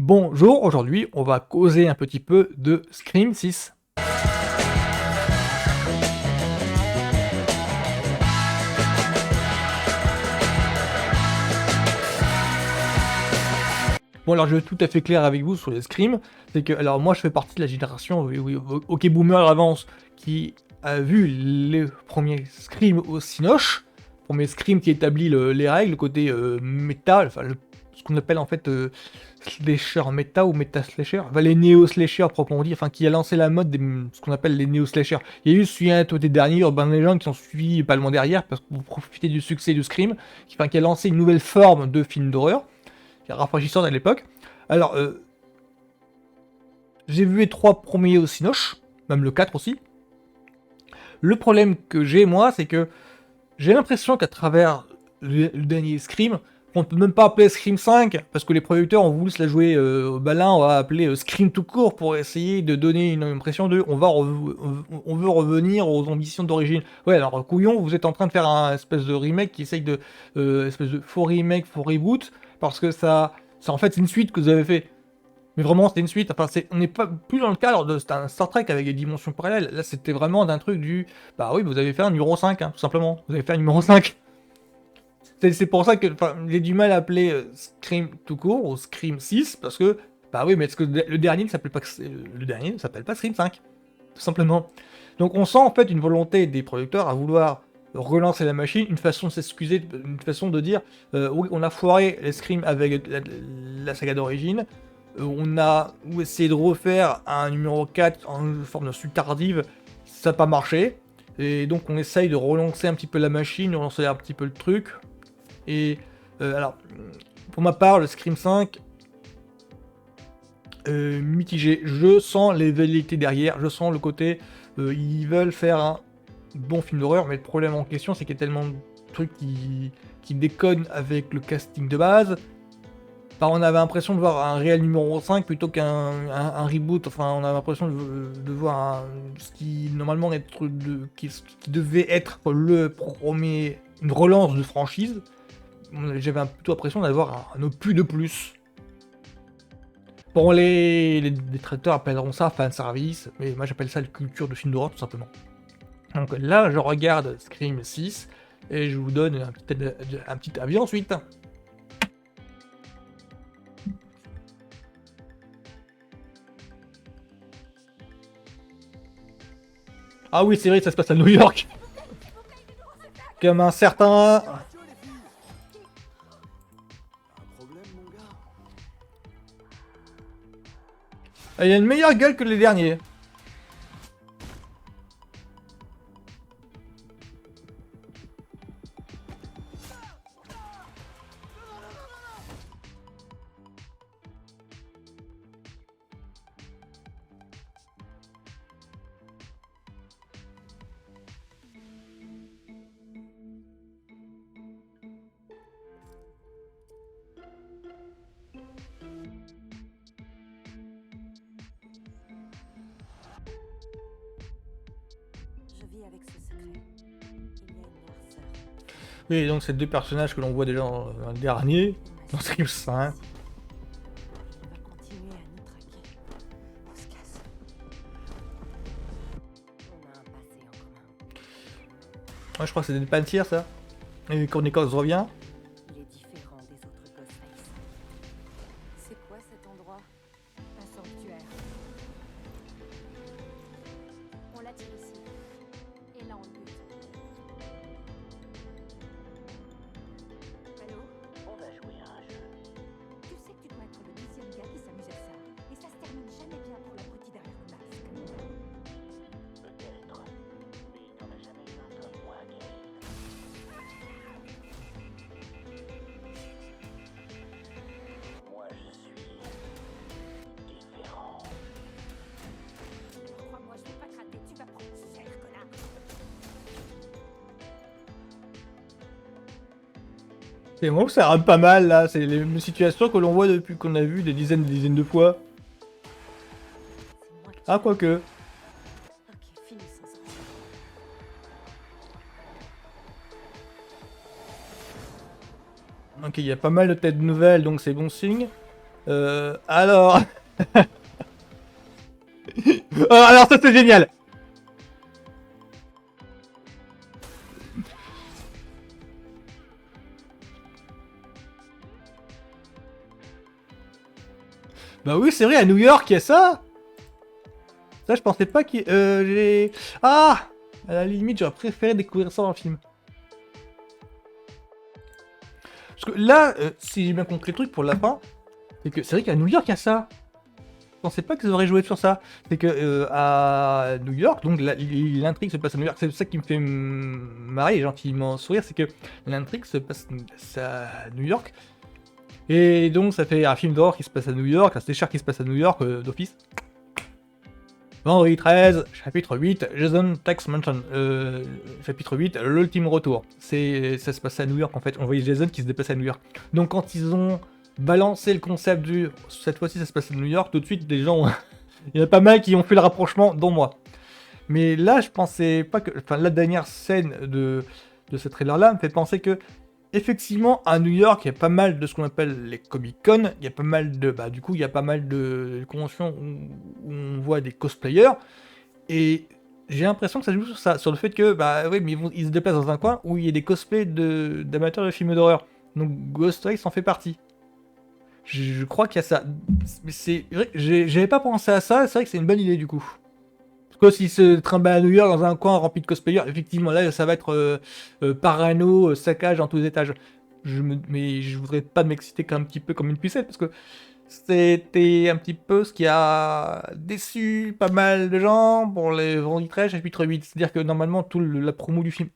Bonjour, aujourd'hui on va causer un petit peu de Scream 6. Bon alors je vais être tout à fait clair avec vous sur les Scream, c'est que alors moi je fais partie de la génération, oui, oui, OK boomer avance, qui a vu les premiers Scream au Cinoche, premier Scream qui établit les règles, le côté méta, enfin ce qu'on appelle en fait slasher méta ou méta slasher, enfin les néo slasher proprement dit, enfin qui a lancé la mode des, ce qu'on appelle les néo slasher. Il y a eu celui un des derniers Urban Legend qui ont suivi pas loin derrière parce que pour profiter du succès du Scream, qui a lancé une nouvelle forme de film d'horreur qui est rafraîchissante à l'époque. Alors, j'ai vu les 3 premiers au Cinoche, même le 4 aussi. Le problème que j'ai, moi, c'est que j'ai l'impression qu'à travers le dernier Scream, on ne peut même pas appeler Scream 5, parce que les producteurs ont voulu se la jouer au balin, on va appeler Scream tout court pour essayer de donner une impression de on veut revenir aux ambitions d'origine. Ouais, alors couillon, vous êtes en train de faire un espèce de remake qui essaye de. Espèce de faux remake, faux reboot, parce que ça en fait, c'est une suite que vous avez fait. Mais vraiment, c'était une suite. Enfin, on n'est pas plus dans le cadre de c'était un Star Trek avec des dimensions parallèles. Là, c'était vraiment d'un truc du. Bah oui, vous avez fait un numéro 5, hein, tout simplement. Vous avez fait un numéro 5. C'est pour ça que j'ai du mal à appeler Scream tout court ou Scream 6, parce que. Bah oui, mais est-ce que le dernier ne s'appelle pas. Le dernier ne s'appelle pas Scream 5, tout simplement. Donc on sent en fait une volonté des producteurs à vouloir relancer la machine, une façon de s'excuser, une façon de dire oui, on a foiré les Scream avec la saga d'origine, on a essayé de refaire un numéro 4 en forme de suite tardive, ça n'a pas marché, et donc on essaye de relancer un petit peu la machine, de relancer un petit peu le truc, et alors, pour ma part, le Scream 5, mitigé, je sens les velléités derrière, je sens le côté, ils veulent faire un bon film d'horreur, mais le problème en question, c'est qu'il y a tellement de trucs qui déconnent avec le casting de base. Enfin, on avait l'impression de voir un réel numéro 5 plutôt qu'un reboot. Enfin, on avait l'impression de voir ce qui normalement qui devait être le premier, une relance de franchise. J'avais plutôt l'impression d'avoir un opus de plus. Bon, les détracteurs appelleront ça fanservice, mais moi j'appelle ça la culture de film d'horreur tout simplement. Donc là, je regarde Scream 6 et je vous donne un petit avis ensuite. Ah oui, c'est vrai, ça se passe à New York. Comme un certain. Il a une meilleure gueule que les derniers. Je vis avec ce secret. Il y a une noirceur. Oui, donc c'est deux personnages que l'on voit déjà dans le dernier, dans Scream 5. On va continuer à nous traquer. On se casse. On a un passé en commun. Ouais, je crois que c'est des Pantiers ça. Et Cornicos revient. Il est différent des autres Ghostface. C'est quoi cet endroit? Un sanctuaire. On l'attire ici. Et là on le bute. Allô? On va jouer à un jeu. Tu sais que tu dois être le 10e gars qui s'amuse à ça. Et ça se termine jamais bien pour l'abruti derrière le masque. Peut-être. Mais t'en as jamais eu un comme moi, Kevin. Moi, je suis différent. Crois-moi, je vais pas te rater. Tu vas prendre cher, connard. C'est bon, ça rame pas mal là. C'est les situations que l'on voit depuis qu'on a vu des dizaines de fois. C'est moi que tu Ah, veux. quoique. Ok, finissons ça. Ok, il y a pas mal de têtes nouvelles, donc c'est bon signe. Alors... alors ça c'est génial. Bah oui, c'est vrai, à New York, il y a ça. Ça, je pensais pas qu'il... j'ai... Ah, à la limite, j'aurais préféré découvrir ça dans le film. Parce que là, si j'ai bien compris le truc pour la fin, c'est que c'est vrai qu'à New York, il y a ça. Je pensais pas qu'ils auraient joué sur ça. C'est que à New York, donc l'intrigue se passe à New York. C'est ça qui me fait marrer et gentiment sourire, c'est que l'intrigue se passe à New York. Et donc ça fait un film d'horreur qui se passe à New York, un slasher qui se passe à New York, d'office. Vendredi 13, chapitre 8, Jason Takes Mansion, chapitre 8, l'ultime retour. Ça se passe à New York en fait, on voyait Jason qui se déplace à New York. Donc quand ils ont balancé le concept du cette fois-ci ça se passe à New York, tout de suite des gens, il y en a pas mal qui ont fait le rapprochement, dont moi. Mais là je pensais pas que, enfin la dernière scène de ce trailer là me fait penser que effectivement, à New York, il y a pas mal de ce qu'on appelle les Comic-Con, il y a pas mal de... Bah, du coup, il y a pas mal de conventions où on voit des cosplayers, et j'ai l'impression que ça joue sur ça, sur le fait que, bah oui, mais ils se déplacent dans un coin où il y a des cosplays d'amateurs de films d'horreur. Donc Ghost Race en fait partie. Je crois qu'il y a ça. Mais c'est vrai, j'avais pas pensé à ça, c'est vrai que c'est une bonne idée du coup. Parce que s'ils se trimballent à New York dans un coin rempli de cosplayers, effectivement là ça va être parano, saccage en tous les étages. Mais je voudrais pas m'exciter un petit peu comme une pucette parce que c'était un petit peu ce qui a déçu pas mal de gens pour les Vendredi 13 chapitre 8. C'est-à-dire que normalement la promo du film,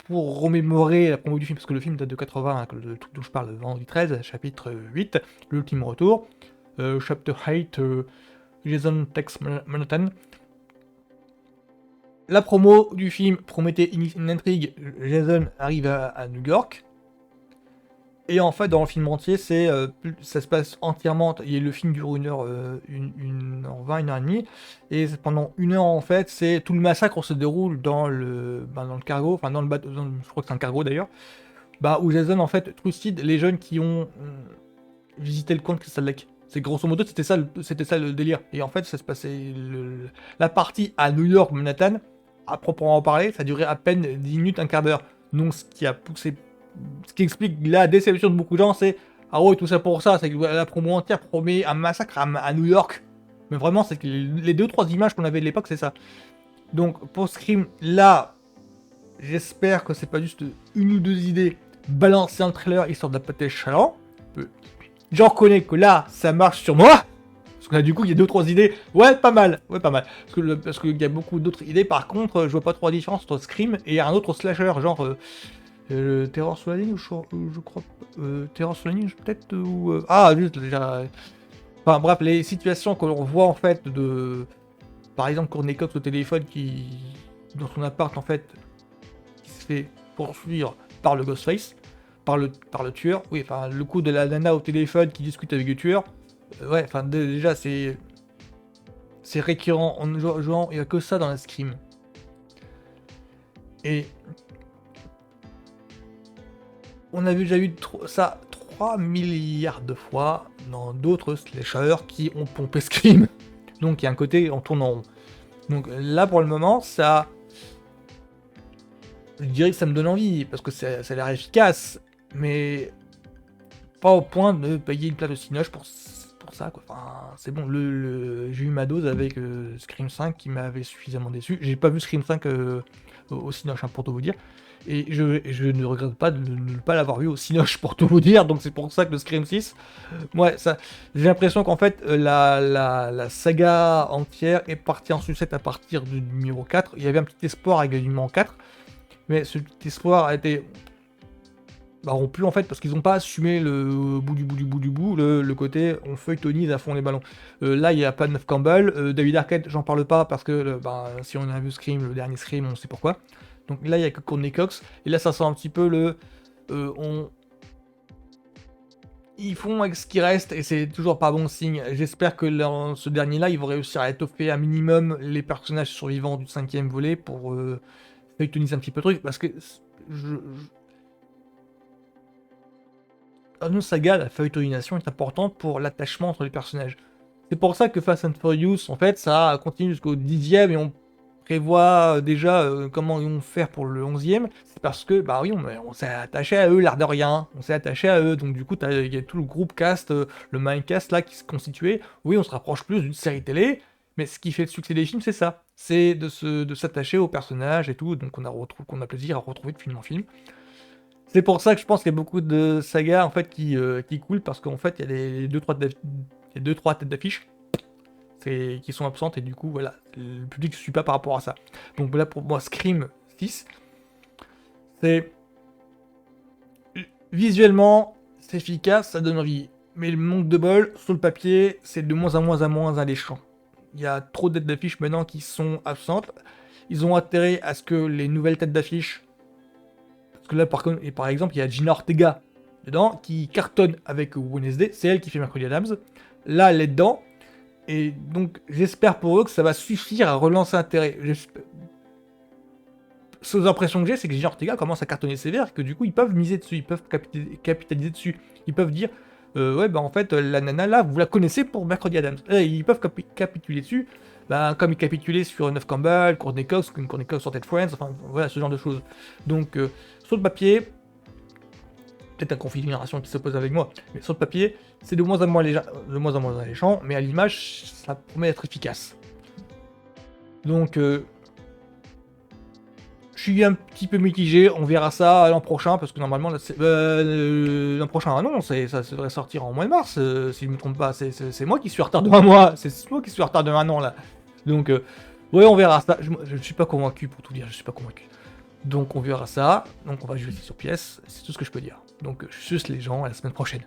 pour remémorer la promo du film, parce que le film date de 80, hein, le truc dont je parle, le Vendredi 13 chapitre 8, l'ultime retour, chapter 8, Jason Takes Manhattan. La promo du film promettait une intrigue. Jason arrive à New York. Et en fait, dans le film entier, ça se passe entièrement. Le film dure 1 heure, 1h20, 1h30. Et pendant 1 heure, en fait, c'est tout le massacre se déroule dans dans le cargo, enfin dans le bateau, je crois que c'est un cargo d'ailleurs, bah, où Jason en fait trucide les jeunes qui ont visité le coin de Crystal Lake. C'est grosso modo, c'était ça le délire. Et en fait, ça se passait la partie à New York, Manhattan, à proprement parler, ça durait à peine 10 minutes, un quart d'heure. Donc ce qui a poussé, ce qui explique la déception de beaucoup de gens, c'est ah ouais, tout ça pour ça, c'est que la promo entière promet un massacre à New York. Mais vraiment, c'est que les 2-3 images qu'on avait de l'époque, c'est ça. Donc pour Scream, là, j'espère que c'est pas juste une ou deux idées balancées en trailer histoire d'apporter chaland. J'en reconnais que là, ça marche sur moi. Parce que là, du coup, il y a 2-3 idées. Ouais, pas mal. Ouais, pas mal. Parce qu'il y a beaucoup d'autres idées. Par contre, je vois pas trop la différence entre Scream et un autre slasher, genre Terror sur la ligne, je crois. Terror sur la ligne, peut-être. Ah, juste déjà. Enfin, bref, les situations que l'on voit en fait de. Par exemple, Courtney Cox au téléphone dans son appart, en fait, qui se fait poursuivre par le Ghostface. Par le tueur, oui, enfin, le coup de la nana au téléphone qui discute avec le tueur, ouais, enfin, déjà, c'est récurrent, genre, il n'y a que ça dans la Scream. Et on a déjà eu ça 3 milliards de fois dans d'autres slashers qui ont pompé Scream. Donc il y a un côté, on tourne en rond. Donc là, pour le moment, ça... Je dirais que ça me donne envie, parce que ça a l'air efficace, mais pas au point de payer une place de Cinoche pour ça, quoi. Enfin, c'est bon, j'ai eu ma dose avec Scream 5 qui m'avait suffisamment déçu. J'ai pas vu Scream 5 au Cinoche, hein, pour tout vous dire. Et je ne regrette pas de ne pas l'avoir vu au Cinoche, pour tout vous dire. Donc c'est pour ça que le Scream 6, ouais, ça, j'ai l'impression qu'en fait, la saga entière est partie en sucette à partir du numéro 4. Il y avait un petit espoir avec le numéro 4. Mais ce petit espoir a été rompu en fait parce qu'ils n'ont pas assumé le bout, le côté on feuilletonise à fond les ballons. Là il n'y a pas de Neve Campbell, David Arquette j'en parle pas parce que si on a vu Scream, le dernier Scream, on sait pourquoi. Donc là il n'y a que Courtney Cox et là ça sent un petit peu ils font avec ce qui reste et c'est toujours pas bon signe. J'espère que dans ce dernier là ils vont réussir à étoffer un minimum les personnages survivants du 5e volet pour feuilletoniser un petit peu le truc parce que dans une saga, la feuilletonisation est importante pour l'attachement entre les personnages. C'est pour ça que Fast and Furious, en fait, ça continue jusqu'au 10e et on prévoit déjà comment ils vont faire pour le 11e. C'est parce que, bah oui, on s'est attaché à eux, l'air de rien. On s'est attaché à eux. Donc, du coup, il y a tout le groupe cast, le Mindcast là qui se constituait. Oui, on se rapproche plus d'une série télé. Mais ce qui fait le succès des films, c'est ça. C'est de s'attacher aux personnages et tout. Donc, qu'on a plaisir à retrouver de film en film. C'est pour ça que je pense qu'il y a beaucoup de sagas en fait qui coulent parce qu'en fait il y a les 2-3 têtes d'affiche qui sont absentes et du coup voilà, le public ne suit pas par rapport à ça. Donc là pour moi Scream 6, c'est visuellement c'est efficace, ça donne envie. Mais le manque de bol, sur le papier, c'est de moins en moins alléchant. Il y a trop de têtes d'affiche maintenant qui sont absentes. Ils ont intérêt à ce que les nouvelles têtes d'affiche. Parce que là, par exemple, il y a Gina Ortega dedans qui cartonne avec Wednesday. C'est elle qui fait Mercredi Adams. Là, elle est dedans. Et donc, j'espère pour eux que ça va suffire à relancer l'intérêt. Sous l'impression que j'ai, c'est que Gina Ortega commence à cartonner sévère. Que du coup, ils peuvent miser dessus. Ils peuvent capitaliser dessus. Ils peuvent dire ouais, bah en fait, la nana là, vous la connaissez pour Mercredi Adams. Et ils peuvent capituler dessus. Bah, comme ils capitulaient sur Neve Campbell, Courtney Cox sur Ted Friends, enfin voilà, ce genre de choses. Donc, sur le papier, peut-être un conflit de génération qui s'oppose avec moi, mais sur le papier, c'est de moins en moins alléchant, mais à l'image, ça promet d'être efficace. Donc, je suis un petit peu mitigé, on verra ça l'an prochain, parce que normalement, l'an prochain, ah non, ça devrait sortir en mois de mars, si je ne me trompe pas, c'est moi qui suis en retard de un mois, c'est moi qui suis en retard de un an là. Donc, ouais, on verra ça, je ne suis pas convaincu, pour tout dire, je suis pas convaincu. Donc on verra ça, donc on va jouer sur pièce, c'est tout ce que je peux dire. Donc je suce les gens à la semaine prochaine.